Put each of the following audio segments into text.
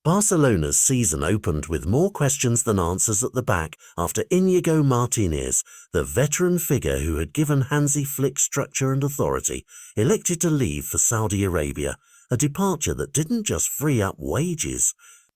Barcelona's season opened with more questions than answers at the back after Íñigo Martínez, the veteran figure who had given Hansi Flick structure and authority, elected to leave for Saudi Arabia, a departure that didn't just free up wages.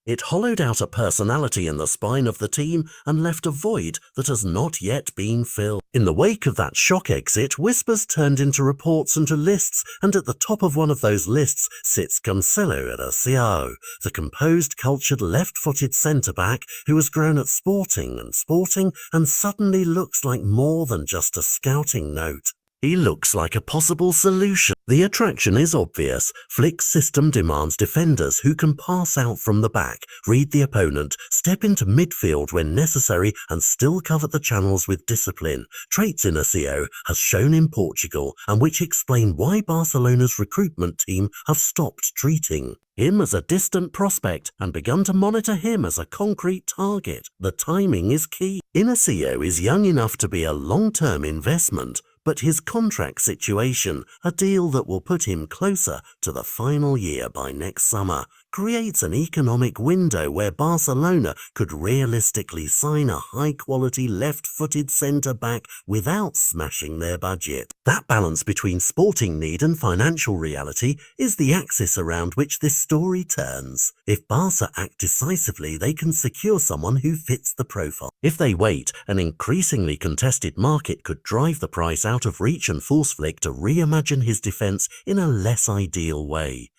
It hollowed out a personality in the spine of the team and left a void that has not yet been filled. In the wake of that shock exit, whispers turned into reports and to lists, and at the top of one of those lists sits Cancelo Erasio, the composed, cultured, left-footed centre-back who has grown at Sporting and suddenly looks like more than just a scouting note. He looks like a possible solution. The attraction is obvious. Flick's system demands defenders who can pass out from the back, read the opponent, step into midfield when necessary and still cover the channels with discipline. Traits Inacio has shown in Portugal and which explain why Barcelona's recruitment team have stopped treating him as a distant prospect and begun to monitor him as a concrete target. The timing is key. Inacio is young enough to be a long-term investment, but his contract situation, a deal that will put him closer to the final year by next summer, creates an economic window where Barcelona could realistically sign a high-quality left-footed centre-back without smashing their budget. That balance between sporting need and financial reality is the axis around which this story turns. If Barca act decisively, they can secure someone who fits the profile. If they wait, an increasingly contested market could drive the price out of reach and force Flick to reimagine his defence in a less ideal way.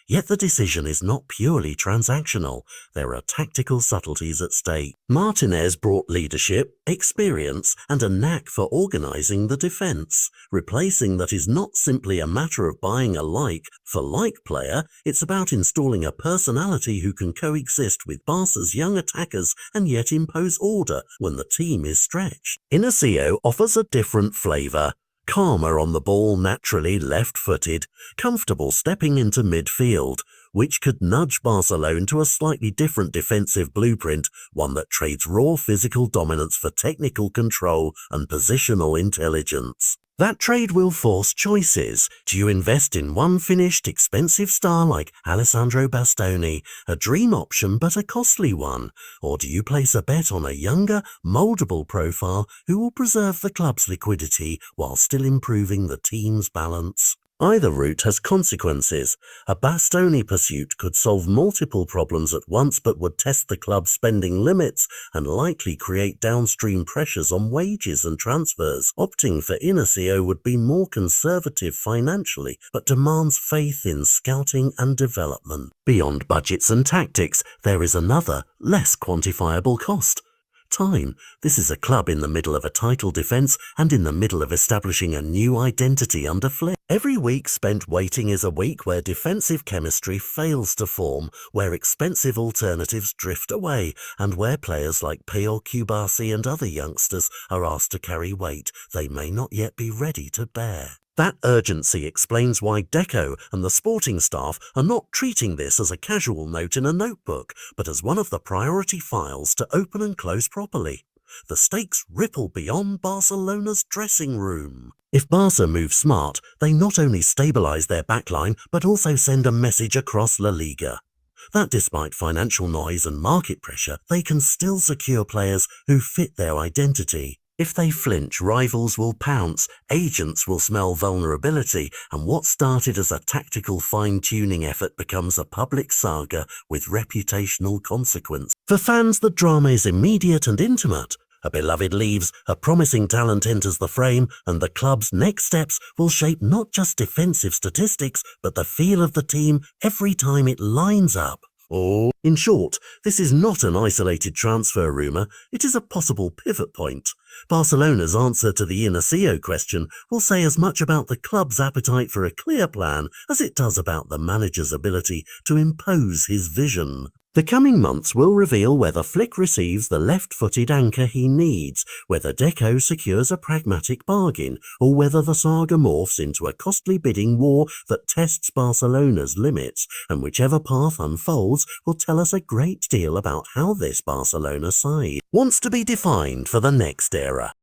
Yet the decision is not purely transactional. There are tactical subtleties at stake. Martínez brought leadership, experience, and a knack for organising the defence. Replacing that is not simply a matter of buying a like-for-like player, it's about installing a personality who can coexist with Barca's young attackers and yet impose order when the team is stretched. Inacio offers a different flavour. Calmer on the ball, naturally left-footed, comfortable stepping into midfield, which could nudge Barcelona to a slightly different defensive blueprint, one that trades raw physical dominance for technical control and positional intelligence. That trade will force choices. Do you invest in one finished, expensive star like Alessandro Bastoni, a dream option but a costly one? Or do you place a bet on a younger, mouldable profile who will preserve the club's liquidity while still improving the team's balance? Either route has consequences. A Bastoni pursuit could solve multiple problems at once but would test the club's spending limits and likely create downstream pressures on wages and transfers. Opting for Inacio would be more conservative financially but demands faith in scouting and development. Beyond budgets and tactics, there is another, less quantifiable cost. Time. This is a club in the middle of a title defence and in the middle of establishing a new identity under Flick. Every week spent waiting is a week where defensive chemistry fails to form, where expensive alternatives drift away, and where players like Puyol, Cubarsí and other youngsters are asked to carry weight they may not yet be ready to bear. That urgency explains why Deco and the Sporting staff are not treating this as a casual note in a notebook, but as one of the priority files to open and close properly. The stakes ripple beyond Barcelona's dressing room. If Barca move smart, they not only stabilise their backline, but also send a message across La Liga. That despite financial noise and market pressure, they can still secure players who fit their identity. If they flinch, rivals will pounce, agents will smell vulnerability, and what started as a tactical fine-tuning effort becomes a public saga with reputational consequence. For fans, the drama is immediate and intimate. A beloved leaves, a promising talent enters the frame, and the club's next steps will shape not just defensive statistics, but the feel of the team every time it lines up. Or, in short, this is not an isolated transfer rumour, it is a possible pivot point. Barcelona's answer to the Inacio question will say as much about the club's appetite for a clear plan as it does about the manager's ability to impose his vision. The coming months will reveal whether Flick receives the left-footed anchor he needs, whether Deco secures a pragmatic bargain, or whether the saga morphs into a costly bidding war that tests Barcelona's limits, and whichever path unfolds will tell us a great deal about how this Barcelona side wants to be defined for the next era.